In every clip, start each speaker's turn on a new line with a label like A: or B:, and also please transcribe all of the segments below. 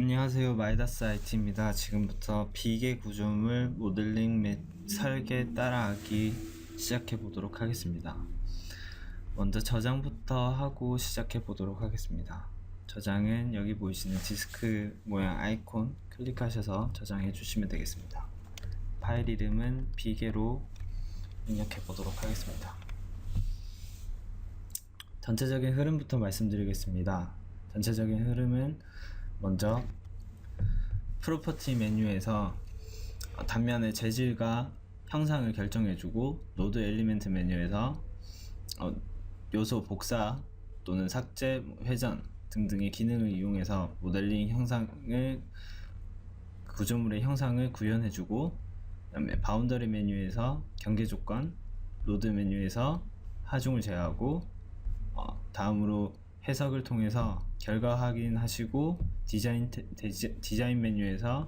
A: 안녕하세요. 마이다스 IT입니다. 지금부터 비계 구조물 모델링 및 설계 따라하기 시작해 보도록 하겠습니다. 먼저 저장부터 하고 시작해 보도록 하겠습니다. 저장은 여기 보이시는 디스크 모양 아이콘 클릭하셔서 저장해 주시면 되겠습니다. 파일 이름은 비계로 입력해 보도록 하겠습니다. 전체적인 흐름부터 말씀드리겠습니다. 전체적인 흐름은 먼저 프로퍼티 메뉴에서 단면의 재질과 형상을 결정해주고 노드 엘리멘트 메뉴에서 요소 복사 또는 삭제, 회전 등등의 기능을 이용해서 모델링 형상을 구조물의 형상을 구현해주고, 그 다음에 바운더리 메뉴에서 경계 조건, 로드 메뉴에서 하중을 제어하고, 다음으로 해석을 통해서 결과 확인하시고 디자인 메뉴에서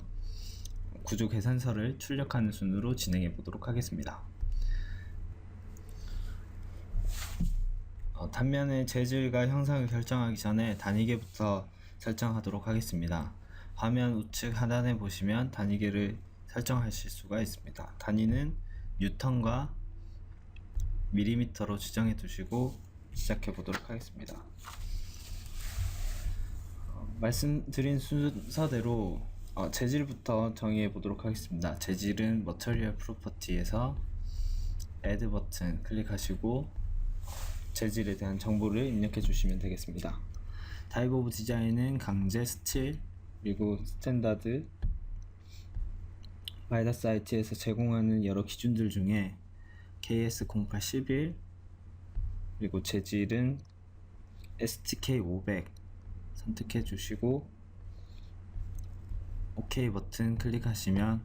A: 구조 계산서를 출력하는 순으로 진행해 보도록 하겠습니다. 단면의 재질과 형상을 결정하기 전에 단위계부터 설정하도록 하겠습니다. 화면 우측 하단에 보시면 단위계를 설정하실 수가 있습니다. 단위는 뉴턴과 밀리미터로 지정해 두시고 시작해 보도록 하겠습니다. 말씀드린 순서대로 재질부터 정의해 보도록 하겠습니다. 재질은 Material Property에서 Add 버튼 클릭하시고 재질에 대한 정보를 입력해 주시면 되겠습니다. 타입 오브 디자인은 강제, 스틸, 그리고 스탠다드, 마이다스 IT에서 제공하는 여러 기준들 중에 KS0811, 그리고 재질은 STK500 선택해 주시고 OK 버튼 클릭하시면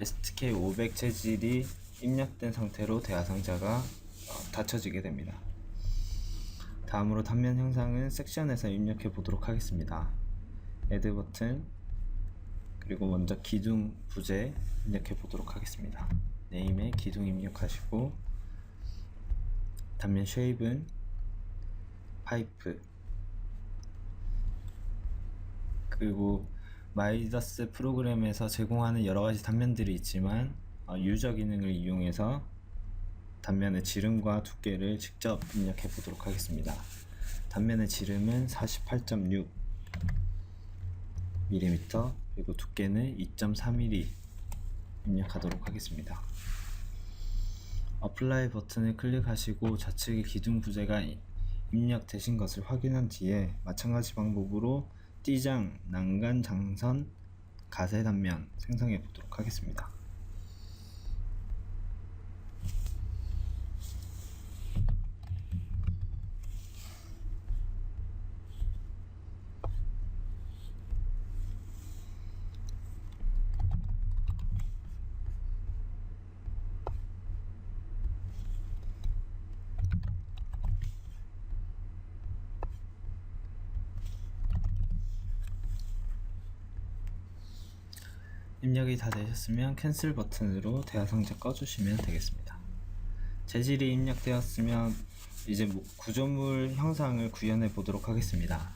A: STK500 재질이 입력된 상태로 대하상자가 닫혀지게 됩니다. 다음으로 단면 형상은 섹션에서 입력해 보도록 하겠습니다. Add 버튼, 그리고 먼저 기둥 부재 입력해 보도록 하겠습니다. 네임에 기둥 입력하시고, 단면 쉐입은 파이프, 그리고 마이다스 프로그램에서 제공하는 여러가지 단면들이 있지만 유저 기능을 이용해서 단면의 지름과 두께를 직접 입력해 보도록 하겠습니다. 단면의 지름은 48.6mm, 그리고 두께는 2.4mm 입력하도록 하겠습니다. 어플라이 버튼을 클릭하시고 좌측의 기둥 부재가 입력되신 것을 확인한 뒤에 마찬가지 방법으로 띠장, 난간, 장선, 가세 단면 생성해 보도록 하겠습니다. 입력이 다 되셨으면 캔슬 버튼으로 대하상자 꺼주시면 되겠습니다. 재질이 입력되었으면 이제 구조물 형상을 구현해 보도록 하겠습니다.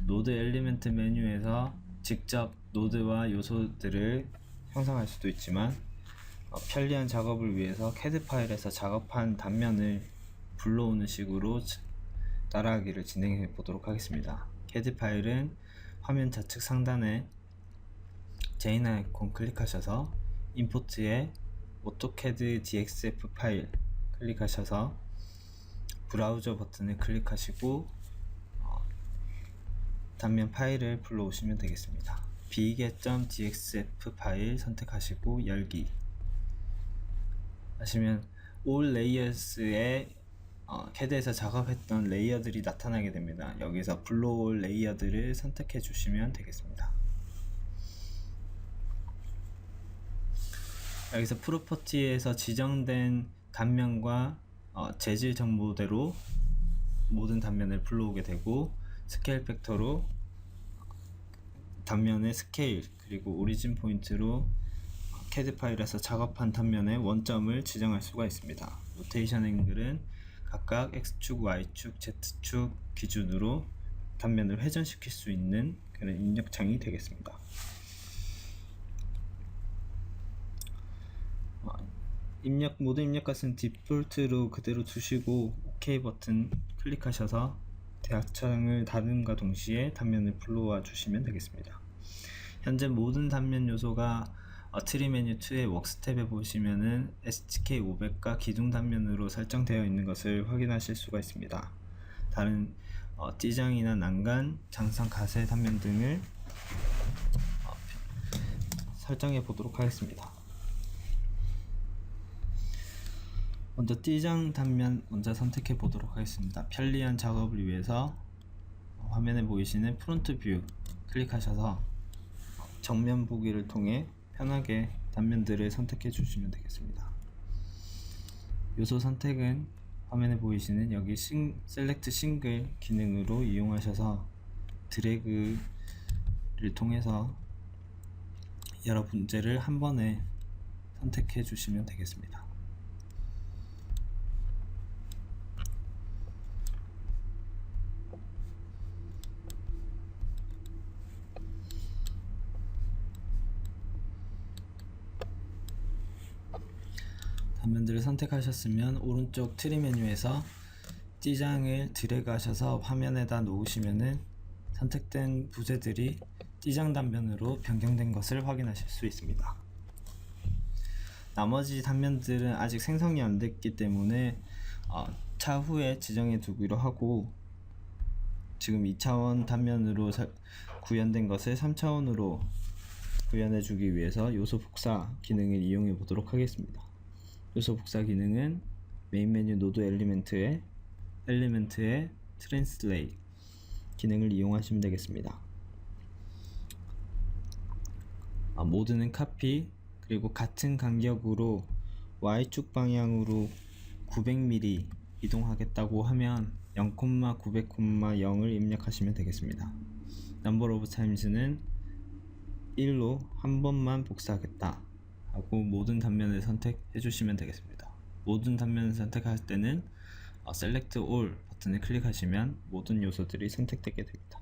A: 노드 엘리멘트 메뉴에서 직접 노드와 요소들을 형성할 수도 있지만 편리한 작업을 위해서 CAD 파일에서 작업한 단면을 불러오는 식으로 따라하기를 진행해 보도록 하겠습니다. CAD 파일은 화면 좌측 상단에 제인 아이콘 클릭하셔서 임포트에 AutoCAD DXF 파일 클릭하셔서 브라우저 버튼을 클릭하시고 단면 파일을 불러오시면 되겠습니다. 비계.dxf 파일 선택하시고 열기 하시면 All Layers에 CAD에서 작업했던 레이어들이 나타나게 됩니다. 여기서 불러올 레이어들을 선택해 주시면 되겠습니다. 여기서 프로퍼티에서 지정된 단면과 재질 정보대로 모든 단면을 불러오게 되고, 스케일 팩터로 단면의 스케일 그리고 오리진 포인트로 CAD 파일에서 작업한 단면의 원점을 지정할 수가 있습니다. 로테이션 앵글은 각각 X축, Y축, Z축 기준으로 단면을 회전시킬 수 있는 그런 입력창이 되겠습니다. 모든 입력 값은 디폴트로 그대로 두시고 OK 버튼 클릭하셔서 대화창을 닫음과 동시에 단면을 불러와 주시면 되겠습니다. 현재 모든 단면 요소가 트리 메뉴 2의 워크스텝에 보시면은 STK500과 기둥 단면으로 설정되어 있는 것을 확인하실 수가 있습니다. 다른 띠장이나 난간, 장상, 가세 단면 등을 설정해 보도록 하겠습니다. 먼저 띠장 단면 먼저 선택해 보도록 하겠습니다. 편리한 작업을 위해서 화면에 보이시는 프론트 뷰 클릭하셔서 정면 보기를 통해 편하게 단면들을 선택해 주시면 되겠습니다. 요소 선택은 화면에 보이시는 여기 셀렉트 싱글 기능으로 이용하셔서 드래그를 통해서 여러 문제를 한 번에 선택해 주시면 되겠습니다. 단면들을 선택하셨으면 오른쪽 트리 메뉴에서 띠장을 드래그 하셔서 화면에다 놓으시면은 선택된 부재들이 띠장 단면으로 변경된 것을 확인하실 수 있습니다. 나머지 단면들은 아직 생성이 안 됐기 때문에 차후에 지정해 두기로 하고, 지금 2차원 단면으로 구현된 것을 3차원으로 구현해 주기 위해서 요소 복사 기능을 이용해 보도록 하겠습니다. 요소 복사 기능은 메인 메뉴 노드 엘리멘트의 트랜슬레이트 기능을 이용하시면 되겠습니다. 모드는 카피, 그리고 같은 간격으로 Y축 방향으로 900mm 이동하겠다고 하면 0,900,0을 입력하시면 되겠습니다. Number of times는 1로 한 번만 복사하겠다 하고 모든 단면을 선택해 주시면 되겠습니다. 모든 단면을 선택할 때는 Select All 버튼을 클릭하시면 모든 요소들이 선택되게 됩니다.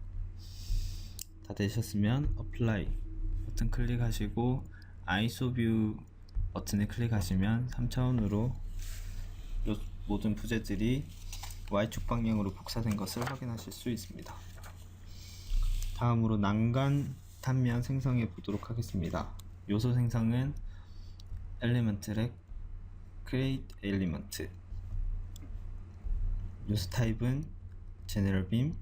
A: 다 되셨으면 Apply 버튼 클릭하시고 ISO View 버튼을 클릭하시면 3차원으로 모든 부재들이 Y축 방향으로 복사된 것을 확인하실 수 있습니다. 다음으로 난간 단면 생성해 보도록 하겠습니다. 요소 생성은 엘리먼트렉 Create Element, 요소 타입은 General Beam,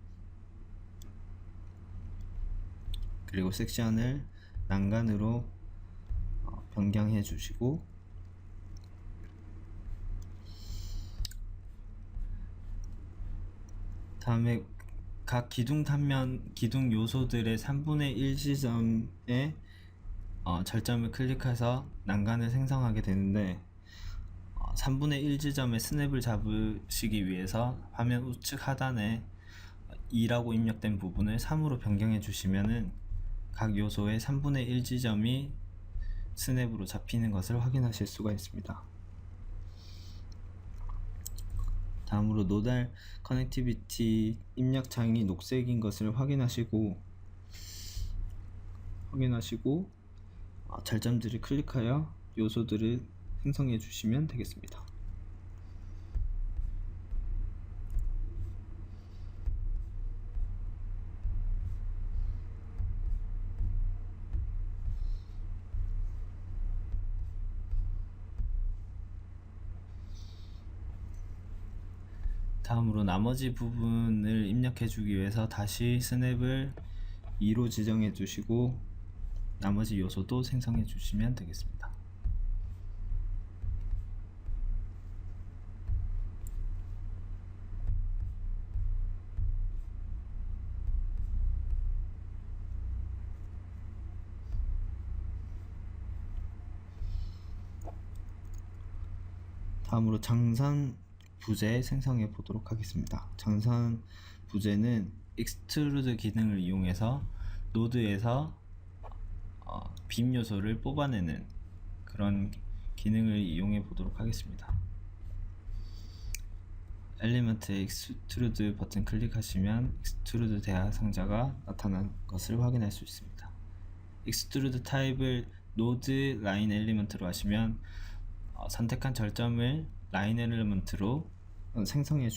A: 그리고 섹션을 난간으로 변경해 주시고, 다음에 각 기둥 단면, 기둥 요소들의 3분의 1 지점에 절점을 클릭해서 난간을 생성하게 되는데, 3분의 1 지점에 스냅을 잡으시기 위해서 화면 우측 하단에 2라고 입력된 부분을 3으로 변경해 주시면은 각 요소의 3분의 1 지점이 스냅으로 잡히는 것을 확인하실 수가 있습니다. 다음으로 노달 커넥티비티 입력창이 녹색인 것을 확인하시고 절점들을 클릭하여 요소들을 생성해 주시면 되겠습니다. 다음으로 나머지 부분을 입력해 주기 위해서 다시 스냅을 2로 지정해 주시고 나머지 요소도 생성해 주시면 되겠습니다. 다음으로 장산 부재 생성해 보도록 하겠습니다. 장산 부재는 익스트루드 기능을 이용해서 노드에서 빔 요소를 뽑아내는 그런 기능을 이용해 보도록 하겠습니다. 엘리먼트 익스트루드 버튼 클릭하시면 익스트루드 대하 상자가 나타난 것을 확인할 수 있습니다. 익스트루드 타입을 노드 라인 엘리먼트로 하시면 선택한 절점을 라인 엘리먼트로 생성해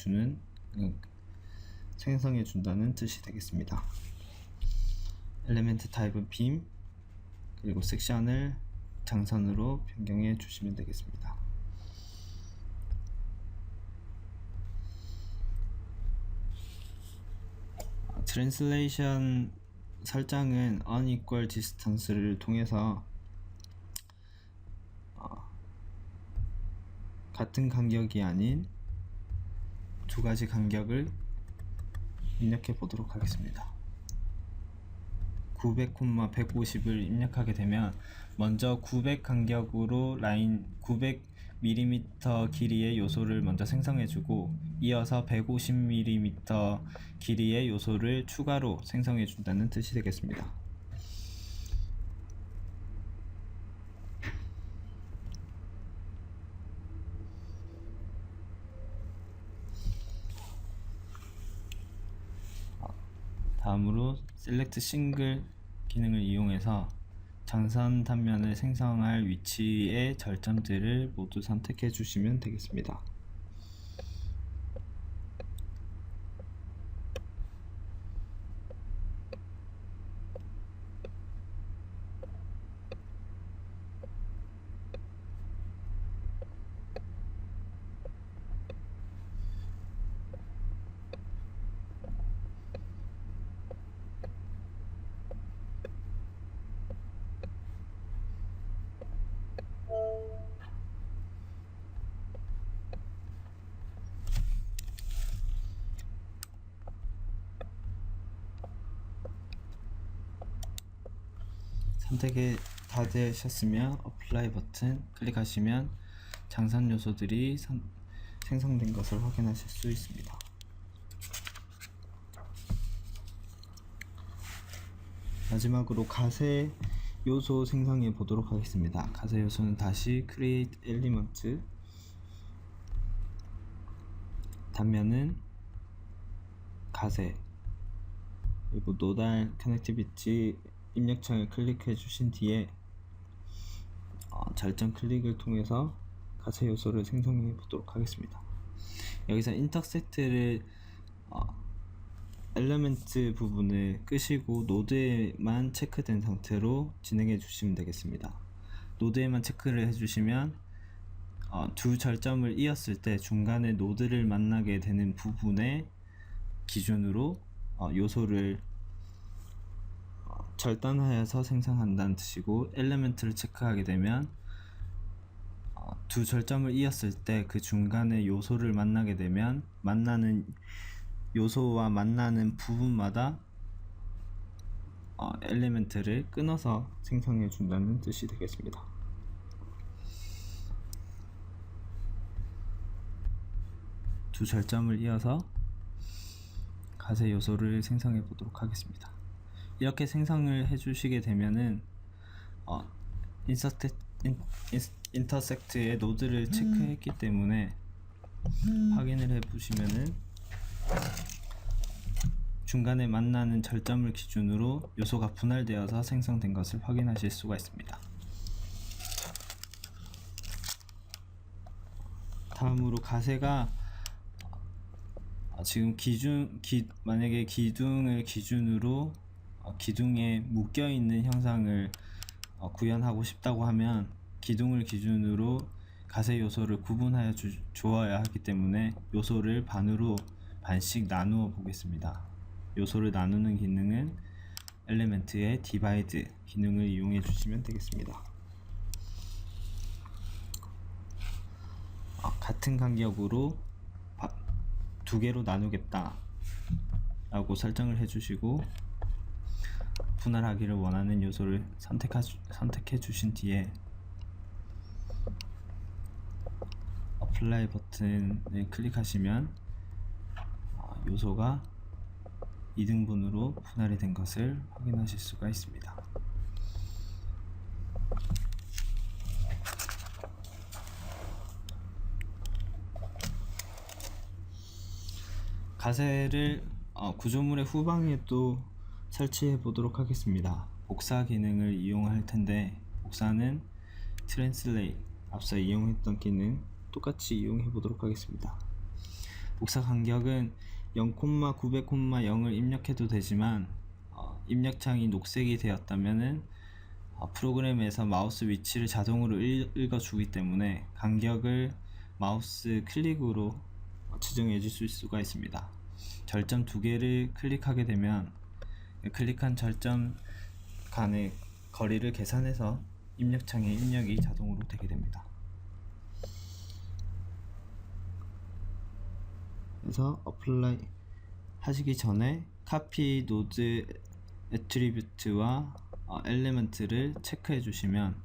A: 준다는 뜻이 되겠습니다. 엘리멘트 타입은 빔, 그리고 섹션을 장선으로 변경해 주시면 되겠습니다. 트랜슬레이션 설정은 unequal distance를 통해서 같은 간격이 아닌 두 가지 간격을 입력해 보도록 하겠습니다. 900,150을 입력하게 되면 먼저 900 간격으로 라인 900mm 길이의 요소를 먼저 생성해주고 이어서 150mm 길이의 요소를 추가로 생성해준다는 뜻이 되겠습니다. 다음으로 셀렉트 싱글 기능을 이용해서 장선 단면을 생성할 위치의 절점들을 모두 선택해 주시면 되겠습니다. 선택이 다 되셨으면 어플라이 버튼 클릭하시면 장선 요소들이 생성된 것을 확인하실 수 있습니다. 마지막으로 가세 요소 생성해 보도록 하겠습니다. 가세 요소는 다시 Create Element, 단면은 가세, 그리고 노달 커넥티비티 입력창을 클릭해 주신 뒤에 절점 클릭을 통해서 가세 요소를 생성해 보도록 하겠습니다. 여기서 인터섹트를 엘리멘트 부분을 끄시고 노드에만 체크된 상태로 진행해 주시면 되겠습니다. 노드에만 체크를 해주시면 두 절점을 이었을 때 중간에 노드를 만나게 되는 부분의 기준으로 요소를 절단하여서 생성한다는 뜻이고, 엘리멘트를 체크하게 되면 두 절점을 이었을 때 그 중간에 요소를 만나게 되면 만나는 요소와 만나는 부분마다 엘리멘트를 끊어서 생성해 준다는 뜻이 되겠습니다. 두 절점을 이어서 가세 요소를 생성해 보도록 하겠습니다. 이렇게 생성을 해주시게 되면은 인터섹트의 노드를 체크했기 때문에 확인을 해보시면은 중간에 만나는 절점을 기준으로 요소가 분할되어서 생성된 것을 확인하실 수가 있습니다. 다음으로 가세가 지금 만약에 기둥을 기준으로 기둥에 묶여있는 형상을 구현하고 싶다고 하면 기둥을 기준으로 가세 요소를 구분하여 주어야 하기 때문에 요소를 반씩 나누어 보겠습니다. 요소를 나누는 기능은 엘리멘트의 디바이드 기능을 이용해 주시면 되겠습니다. 같은 간격으로 두 개로 나누겠다 라고 설정을 해주시고 분할하기를 원하는 요소를 선택해 주신 뒤에 어플라이 버튼을 클릭하시면 요소가 2등분으로 분할이 된 것을 확인하실 수가 있습니다. 가세를 구조물의 후방에 또 설치해 보도록 하겠습니다. 복사 기능을 이용할 텐데, 복사는 트랜슬레이트, 앞서 이용했던 기능 똑같이 이용해 보도록 하겠습니다. 복사 간격은 0,900,0을 입력해도 되지만 입력창이 녹색이 되었다면은 프로그램에서 마우스 위치를 자동으로 읽어주기 때문에 간격을 마우스 클릭으로 지정해 줄 수가 있습니다. 절점 두 개를 클릭하게 되면 클릭한 절점 간의 거리를 계산해서 입력창에 입력이 자동으로 되게 됩니다. 그래서 어플라이 하시기 전에 카피 노드 애트리뷰트와 엘리먼트를 체크해 주시면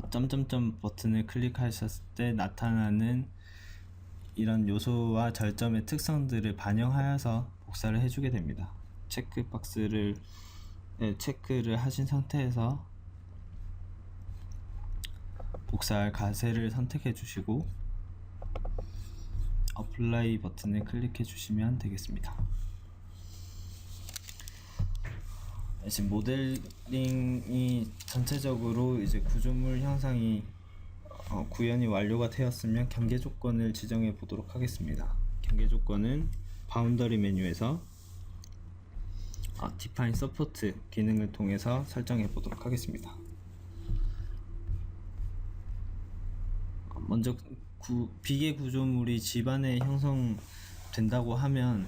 A: 점점점 버튼을 클릭하셨을 때 나타나는 이런 요소와 절점의 특성들을 반영하여서 복사를 해주게 됩니다. 체크박스를 체크를 하신 상태에서 복사할 가세를 선택해 주시고 어플라이 버튼을 클릭해 주시면 되겠습니다. 지금 모델링이 전체적으로 이제 구조물 형상이 구현이 완료가 되었으면 경계 조건을 지정해 보도록 하겠습니다. 경계 조건은 바운더리 메뉴에서 Define Support 기능을 통해서 설정해 보도록 하겠습니다. 먼저 비계 구조물이 집안에 형성된다고 하면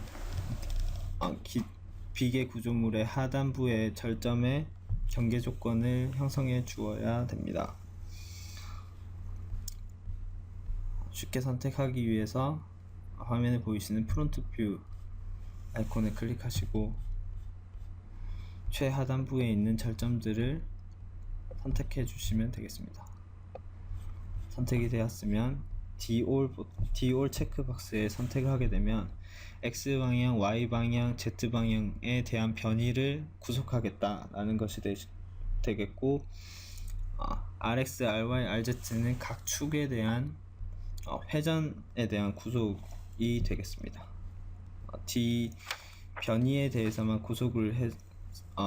A: 비계 구조물의 하단부의 절점에 경계 조건을 형성해 주어야 됩니다. 쉽게 선택하기 위해서 화면에 보이시는 프론트 뷰 아이콘을 클릭하시고 최하단부에 있는 절점들을 선택해 주시면 되겠습니다. 선택이 되었으면 D-All 체크박스에 선택을 하게 되면 X방향, Y방향, Z방향에 대한 변이를 구속하겠다라는 것이 되겠고 RX, RY, RZ는 각 축에 대한 회전에 대한 구속이 되겠습니다. D 변이에 대해서만 구속을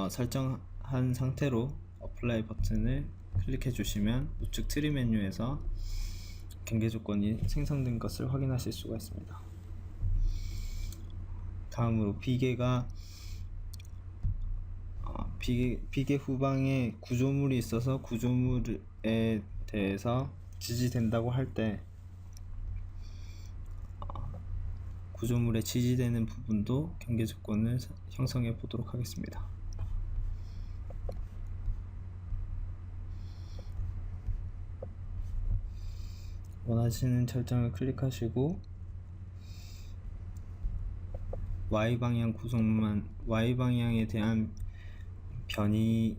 A: 설정한 상태로 어플라이 버튼을 클릭해 주시면 우측 트리 메뉴에서 경계 조건이 생성된 것을 확인하실 수가 있습니다. 다음으로 비계 후방에 구조물이 있어서 구조물에 대해서 지지된다고 할 때 구조물에 지지되는 부분도 경계 조건을 형성해 보도록 하겠습니다. 원하시는 절정을 클릭하시고 Y방향에 대한 변이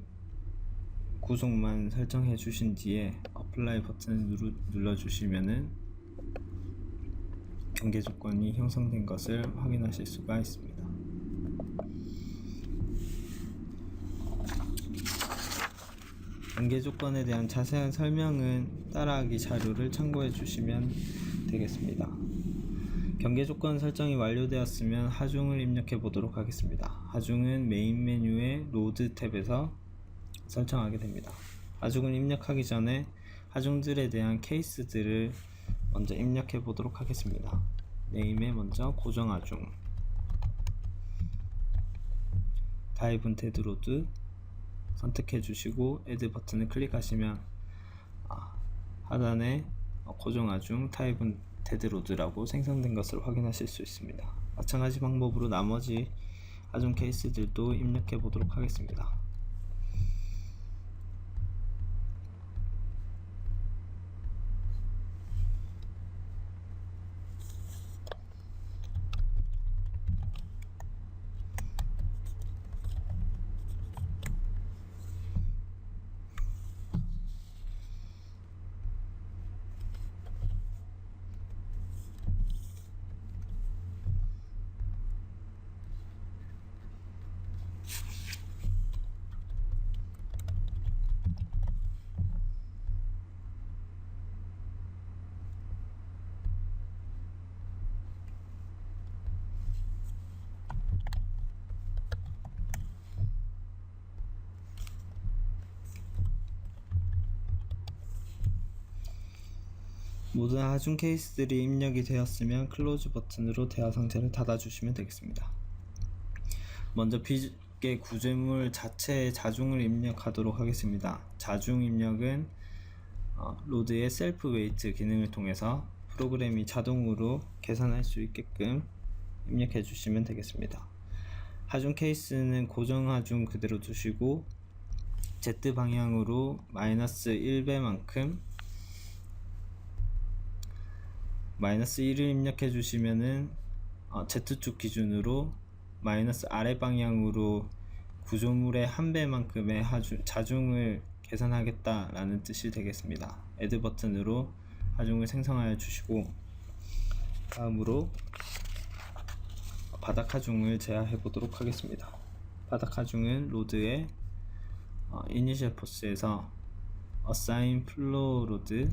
A: 구속만 설정해 주신 뒤에 어플라이 버튼을 눌러 주시면은 경계 조건이 형성된 것을 확인하실 수가 있습니다. 경계 조건에 대한 자세한 설명은 따라하기 자료를 참고해 주시면 되겠습니다. 경계 조건 설정이 완료되었으면 하중을 입력해 보도록 하겠습니다. 하중은 메인 메뉴의 로드 탭에서 설정하게 됩니다. 하중을 입력하기 전에 하중들에 대한 케이스들을 먼저 입력해 보도록 하겠습니다. 네임에 먼저 고정 하중, 타입은 데드로드 선택해 주시고 애드 버튼을 클릭하시면 하단에 고정 하중 타입은 데드로드라고 생성된 것을 확인하실 수 있습니다. 마찬가지 방법으로 나머지 하중 케이스들도 입력해 보도록 하겠습니다. 모든 하중 케이스들이 입력이 되었으면 클로즈 버튼으로 대화 상자를 닫아주시면 되겠습니다. 먼저 비계 구조물 자체의 자중을 입력하도록 하겠습니다. 자중 입력은 로드의 셀프 웨이트 기능을 통해서 프로그램이 자동으로 계산할 수 있게끔 입력해 주시면 되겠습니다. 하중 케이스는 고정 하중 그대로 두시고 Z 방향으로 마이너스 1배만큼 마이너스 1을 입력해 주시면은 Z축 기준으로 마이너스 아래 방향으로 구조물의 1배만큼의 자중을 계산하겠다라는 뜻이 되겠습니다. add 버튼으로 하중을 생성하여 주시고 다음으로 바닥 하중을 제어해 보도록 하겠습니다. 바닥 하중은 로드의 이니셜 포스에서 assign flow load의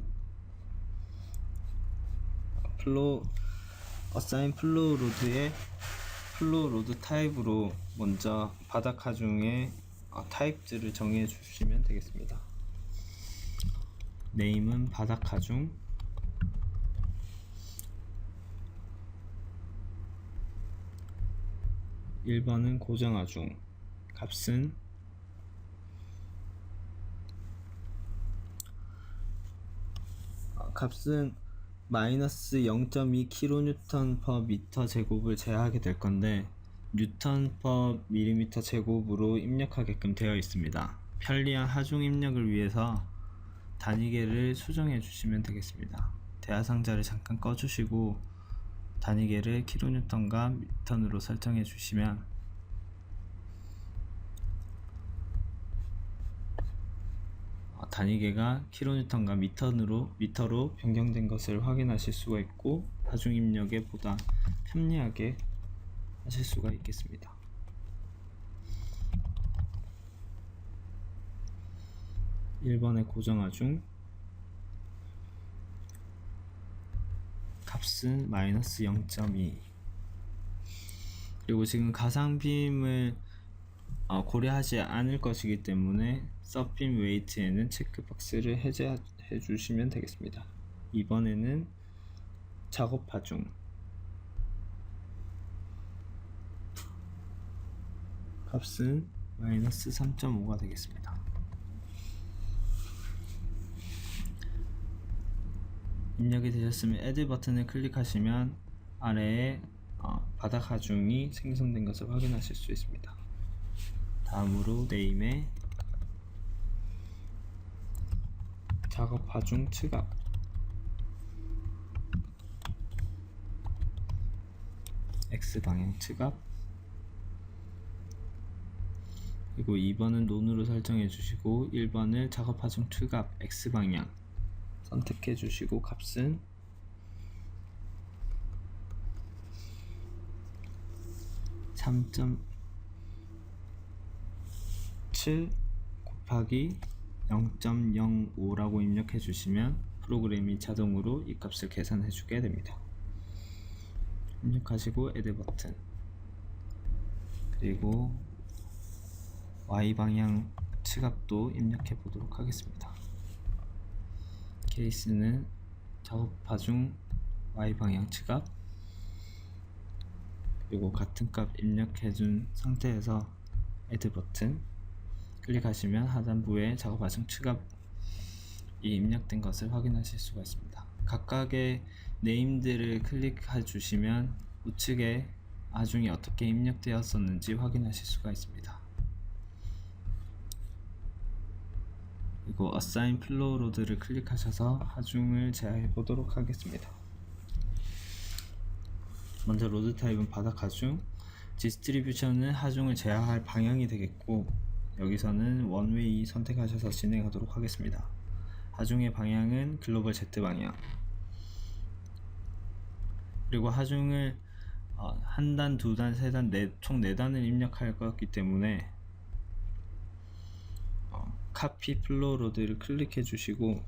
A: 플로우 로드 타입으로 먼저 바닥 하중의 타입들을 정해 주시면 되겠습니다. 네임은 바닥 하중, 1번은 고정 하중, 값은 마이너스 0.2kN/m 제곱을 제어하게 될 건데 Nm/mm 제곱으로 입력하게끔 되어 있습니다. 편리한 하중 입력을 위해서 단위계를 수정해 주시면 되겠습니다. 대화 상자를 잠깐 꺼주시고 단위계를 kN과 미터로 설정해 주시면 단위계가 kN과 미터로 변경된 것을 확인하실 수가 있고 하중 입력에 보다 편리하게 하실 수가 있겠습니다. (1번의) 고정 하중 값은 마이너스 0.2 그리고 지금 가상빔을 고려하지 않을 것이기 때문에 서빔 웨이트에는 체크박스를 해제해 주시면 되겠습니다. 이번에는 작업 하중 값은 마이너스 3.5가 되겠습니다. 입력이 되셨으면 add 버튼을 클릭하시면 아래에 바닥 하중이 생성된 것을 확인하실 수 있습니다. 다음으로 네임에 작업 하중 측압 X방향 측압 그리고 2번은 논으로 설정해 주시고 1번을 작업 하중 측압 X방향 선택해 주시고 값은 3.7 곱하기 0.05라고 입력해 주시면 프로그램이 자동으로 이 값을 계산해 주게 됩니다. 입력하시고 add 버튼 그리고 Y방향 측압도 입력해 보도록 하겠습니다. 케이스는 작업 하중 Y방향 측압 그리고 같은 값 입력해 준 상태에서 add 버튼 클릭하시면 하단부에 작업 하중 측압이 입력된 것을 확인하실 수가 있습니다. 각각의 네임들을 클릭해 주시면 우측에 하중이 어떻게 입력되었었는지 확인하실 수가 있습니다. 그리고 assign flow load를 클릭하셔서 하중을 제어해 보도록 하겠습니다. 먼저 로드 타입은 바닥 하중, 디스트리뷰션은 하중을 제어할 방향이 되겠고 여기서는 원웨이 선택하셔서 진행하도록 하겠습니다. 하중의 방향은 글로벌 Z 방향 그리고 하중을 한 단, 두 단, 세 단, 총 4단을 입력할 거기 때문에 카피 플로우 로드를 클릭해 주시고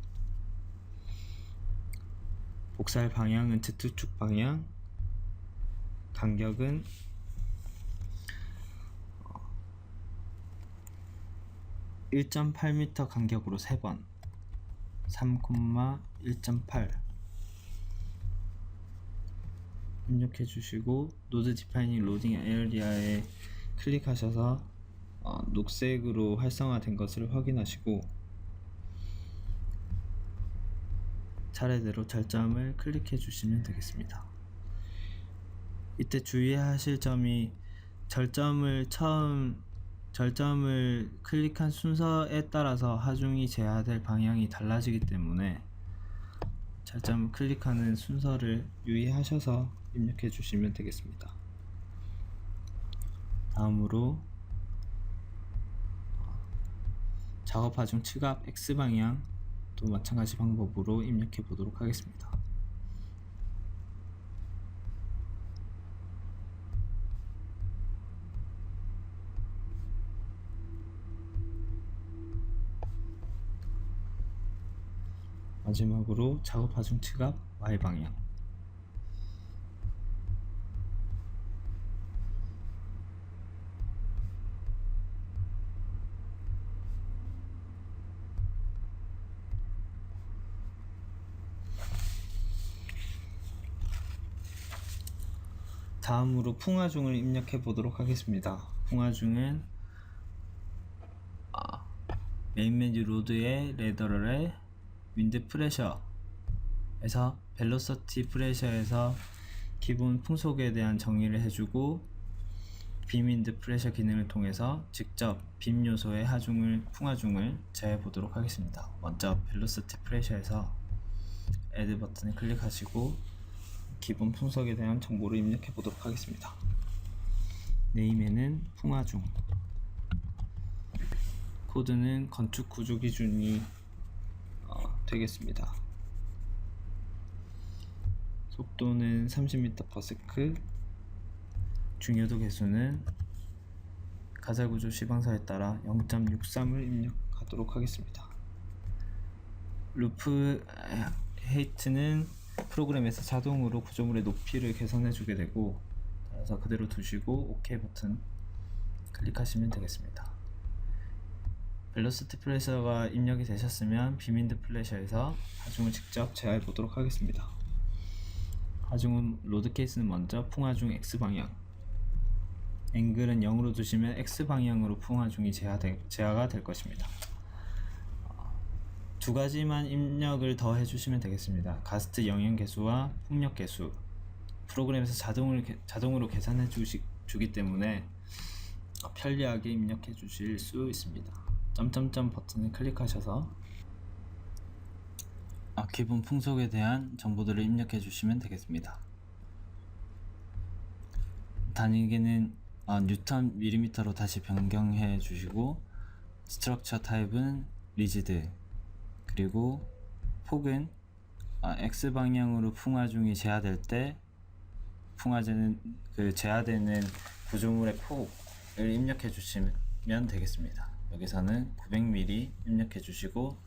A: 복사할 방향은 Z축 방향 간격은 1.8m 간격으로 3번 3,1.8 입력해 주시고 노드 디파이닝 로딩 에리아에 클릭하셔서 녹색으로 활성화된 것을 확인하시고 차례대로 절점을 클릭해 주시면 되겠습니다. 이때 주의하실 점이 절점을 클릭한 순서에 따라서 하중이 제하될 방향이 달라지기 때문에 절점을 클릭하는 순서를 유의하셔서 입력해 주시면 되겠습니다. 다음으로 작업 하중 측압 X방향도 마찬가지 방법으로 입력해 보도록 하겠습니다. 마지막으로 작업 하중 측압 Y방향, 다음으로 풍하중을 입력해 보도록 하겠습니다. 풍하중은 메인 메뉴 로드의 레더럴의 윈드 프레셔에서 벨로시티 프레셔에서 기본 풍속에 대한 정의를 해주고 빔 윈드 프레셔 기능을 통해서 직접 빔 요소의 풍하중을 제해 보도록 하겠습니다. 먼저 벨로시티 프레셔에서 애드 버튼을 클릭하시고 기본 풍속에 대한 정보를 입력해 보도록 하겠습니다. 네임에는 풍하중, 코드는 건축 구조 기준이 되겠습니다. 속도는 30m/s, 중요도 개수는 가설구조 시방사에 따라 0.63을 입력하도록 하겠습니다. 루프 헤이트는 프로그램에서 자동으로 구조물의 높이를 계산해 주게 되고, 따라서 그대로 두시고 OK 버튼 클릭하시면 되겠습니다. 벨로시티 프레셔가 입력이 되셨으면 빔 윈드 프레셔에서 하중을 직접 제어해 보도록 하겠습니다. 하중은 로드 케이스는 먼저 풍하중 X방향, 앵글은 0으로 두시면 X방향으로 풍하중이 제어가 될 것입니다. 두 가지만 입력을 더 해주시면 되겠습니다. 가스트 영향 개수와 풍력 개수, 프로그램에서 자동으로 계산해 주기 때문에 편리하게 입력해 주실 수 있습니다. 점점점 버튼을 클릭하셔서 기본 풍속에 대한 정보들을 입력해 주시면 되겠습니다. 단위계는 뉴턴 밀리미터로 다시 변경해 주시고, 스트럭처 타입은 리지드, 그리고 폭은 X방향으로 풍하중이 제하될 때 제하되는 구조물의 폭을 입력해 주시면 되겠습니다. 여기서는 900mm 입력해 주시고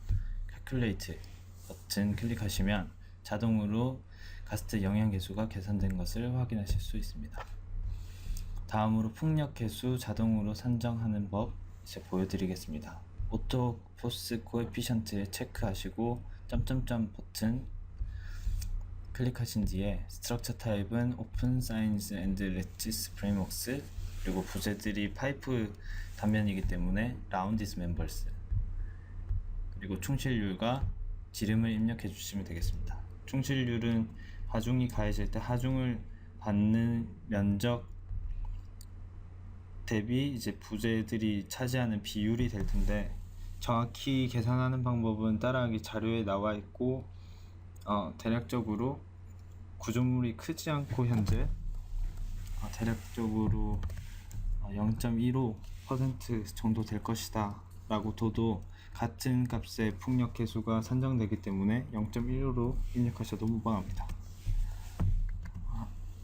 A: Calculate 버튼 클릭하시면 자동으로 가스트 영향 개수가 계산된 것을 확인하실 수 있습니다. 다음으로 풍력 개수 자동으로 산정하는 법 이제 보여드리겠습니다. 오토 포스 코에피션트 체크하시고 점점점 버튼 클릭하신 뒤에 스트럭처 타입은 오픈 사인스 앤드 레티스 프레임워크스, 그리고 부재들이 파이프 단면이기 때문에 라운디스 멤버스, 그리고 충실률과 지름을 입력해 주시면 되겠습니다. 충실률은 하중이 가해질 때 하중을 받는 면적 대비 이제 부재들이 차지하는 비율이 될 텐데, 정확히 계산하는 방법은 따라하기 자료에 나와 있고, 대략적으로 구조물이 크지 않고 현재 대략적으로 0.15% 정도 될 것이다 라고 둬도 같은 값의 풍력 개수가 산정되기 때문에 0.15로 입력하셔도 무방합니다.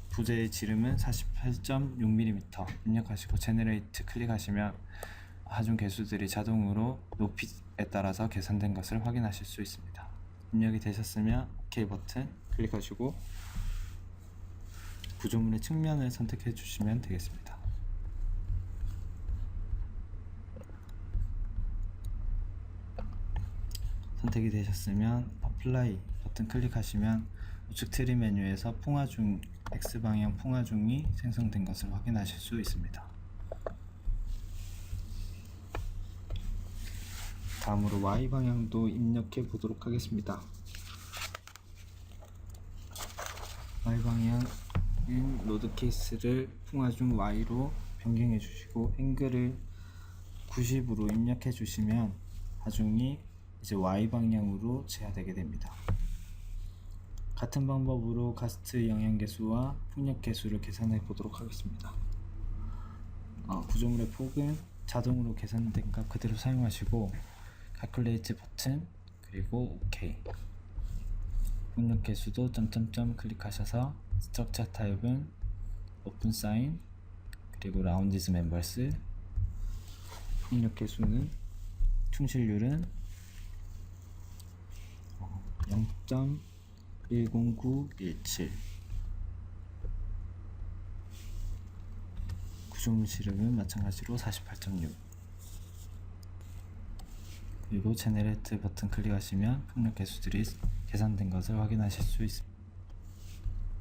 A: 부재의 지름은 48.6mm 입력하시고 제너레이트 클릭하시면 하중 개수들이 자동으로 높이에 따라서 계산된 것을 확인하실 수 있습니다. 입력이 되셨으면 OK 버튼 클릭하시고 구조물의 측면을 선택해 주시면 되겠습니다. 선택이 되셨으면 Apply 버튼 클릭하시면 우측 트리 메뉴에서 풍하중 X방향 풍화중이 생성된 것을 확인하실 수 있습니다. 다음으로 Y방향도 입력해 보도록 하겠습니다. Y방향 로드 케이스를 풍화중 Y로 변경해 주시고 앵글을 90으로 입력해 주시면 하중이 이제 Y방향으로 제어되게 됩니다. 같은 방법으로 가스트 영향계수와 풍력계수를 계산해 보도록 하겠습니다. 구조물의 폭은 자동으로 계산된 값 그대로 사용하시고 calculate 버튼 그리고 OK. 풍력계수도 점점점 클릭하셔서 스트럭처 타입은 오픈 사인 그리고 round members. 풍력계수는 충실률은 0.10917. 구조물 시름은 마찬가지로 48.6. 그리고 제네레이트 버튼 클릭하시면 풍력 개수들이 계산된 것을 확인하실 수 있습니다.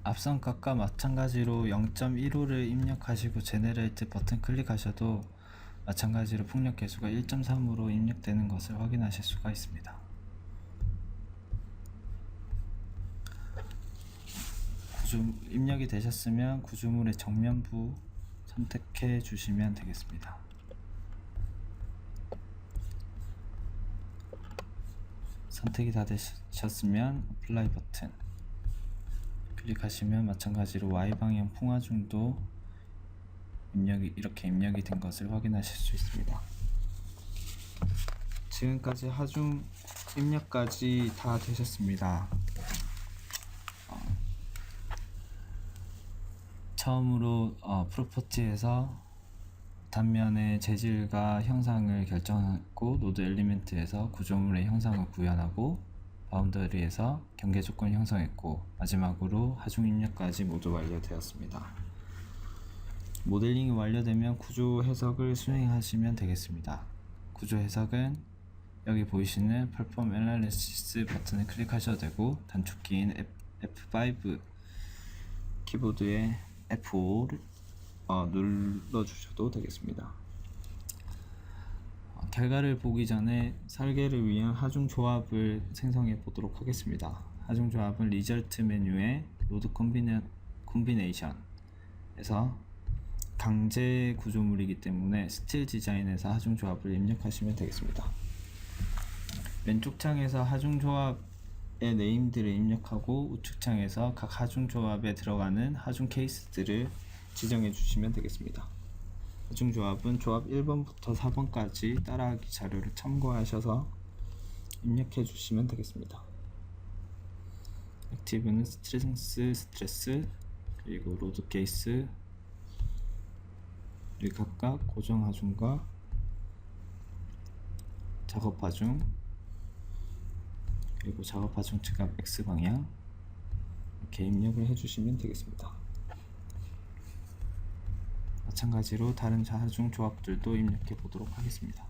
A: 앞선 값과 마찬가지로 0.15를 입력하시고 제네레이트 버튼 클릭하셔도 마찬가지로 풍력 개수가 1.3으로 입력되는 것을 확인하실 수가 있습니다. 입력이 되셨으면 구조물의 정면부 선택해 주시면 되겠습니다. 선택이 다 되셨으면 어플라이 버튼 클릭하시면 마찬가지로 Y방향 풍화중도 이렇게 입력이 된 것을 확인하실 수 있습니다. 지금까지 하중 입력까지 다 되셨습니다. 처음으로 프로퍼티에서 단면의 재질과 형상을 결정하고 노드 엘리멘트에서 구조물의 형상을 구현하고 바운더리에서 경계 조건을 형성했고 마지막으로 하중 입력까지 모두 완료되었습니다. 모델링이 완료되면 구조 해석을 수행하시면 되겠습니다. 구조 해석은 여기 보이시는 Perform Analysis 버튼을 클릭하셔도 되고 단축키인 F5 키보드의 F5를 눌러주셔도 되겠습니다. 결과를 보기 전에 설계를 위한 하중 조합을 생성해 보도록 하겠습니다. 하중 조합은 리절트 메뉴에 로드 콤비네이션에서 강제 구조물이기 때문에 스틸 디자인에서 하중 조합을 입력하시면 되겠습니다. 왼쪽 창에서 하중 조합의 네임들을 입력하고 우측 창에서 각 하중 조합에 들어가는 하중 케이스들을 지정해 주시면 되겠습니다. 하중 조합은 조합 1번부터 4번까지 따라하기 자료를 참고하셔서 입력해 주시면 되겠습니다. 액티브는 스트레스, 그리고 로드 케이스, 그리고 각각 고정 하중과 작업 하중, 그리고 작업 하중 측값 X방향 이렇게 입력을 해주시면 되겠습니다. 마찬가지로 다른 하중 조합들도 입력해 보도록 하겠습니다.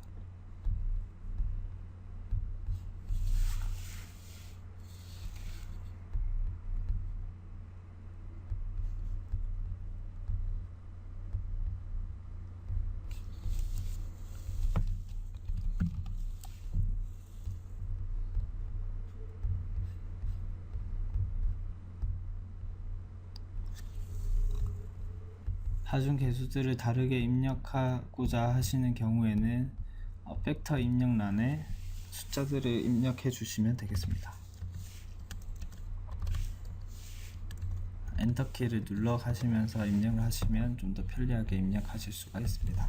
A: 하중 개수들을 다르게 입력하고자 하시는 경우에는 팩터 입력란에 숫자들을 입력해 주시면 되겠습니다. 엔터키를 눌러 가시면서 입력을 하시면 좀 더 편리하게 입력하실 수가 있습니다.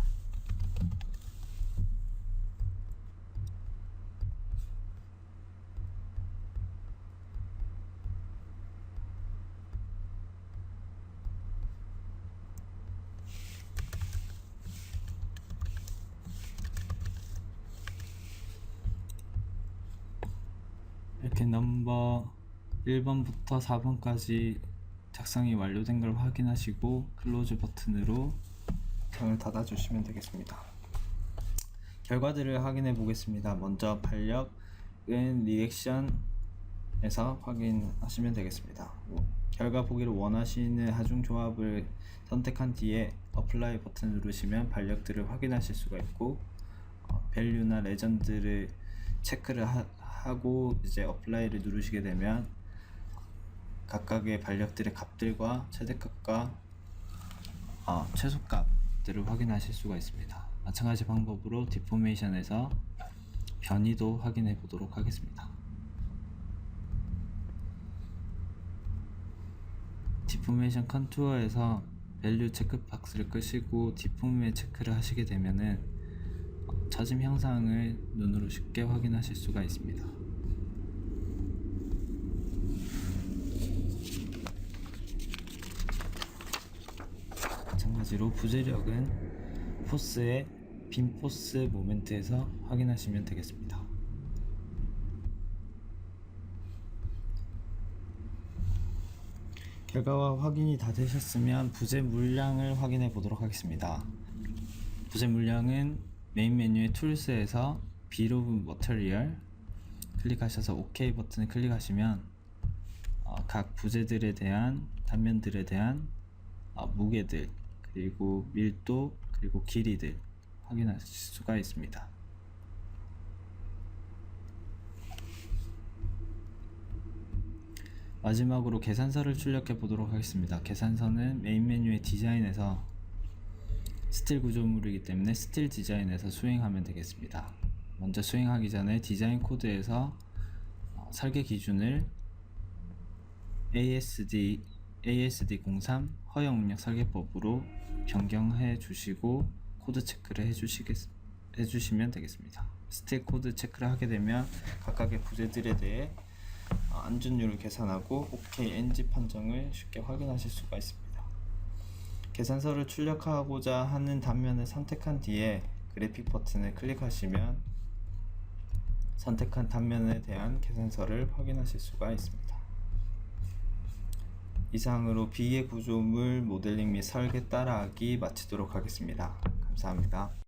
A: 이렇게 넘버 1번부터 4번까지 작성이 완료된 걸 확인하시고 클로즈 버튼으로 창을 닫아 주시면 되겠습니다. 결과들을 확인해 보겠습니다. 먼저 반력은 리액션 확인하시면 되겠습니다. 결과 보기를 원하시는 하중 조합을 선택한 뒤에 어플라이 버튼 누르시면 반력들을 확인하실 수가 있고, 밸류나 레전드를 체크를 하고 이제 어플라이를 누르시게 되면 각각의 반력들의 값들과 최대값과 최소값들을 확인하실 수가 있습니다. 마찬가지 방법으로 디포메이션에서 변이도 확인해 보도록 하겠습니다. 디포메이션 컨투어에서 밸류 체크 박스를 끄시고 디포메 체크를 하시게 되면은 처짐 형상을 눈으로 쉽게 확인하실 수가 있습니다. 마찬가지로 부재력은 포스의 빔 포스 모멘트에서 확인하시면 되겠습니다. 결과가 확인이 다 되셨으면 부재 물량을 확인해 보도록 하겠습니다. 부재 물량은 메인 메뉴의 툴스에서 Bill of Material 클릭하셔서 OK 버튼을 클릭하시면 각 부재들에 대한 단면들에 대한 무게들, 그리고 밀도, 그리고 길이들 확인하실 수가 있습니다. 마지막으로 계산서를 출력해 보도록 하겠습니다. 계산서는 메인 메뉴의 디자인에서 스틸 구조물이기 때문에 스틸 디자인에서 수행하면 되겠습니다. 먼저 수행하기 전에 디자인 코드에서 설계 기준을 ASD03 허용 입력 설계법으로 변경해 주시고 코드 체크를 해주시면 되겠습니다. 스틸 코드 체크를 하게 되면 각각의 부재들에 대해 안전율을 계산하고 OK NG 판정을 쉽게 확인하실 수가 있습니다. 계산서를 출력하고자 하는 단면을 선택한 뒤에 그래픽 버튼을 클릭하시면 선택한 단면에 대한 계산서를 확인하실 수가 있습니다. 이상으로 비계 구조물 모델링 및 설계 따라하기 마치도록 하겠습니다. 감사합니다.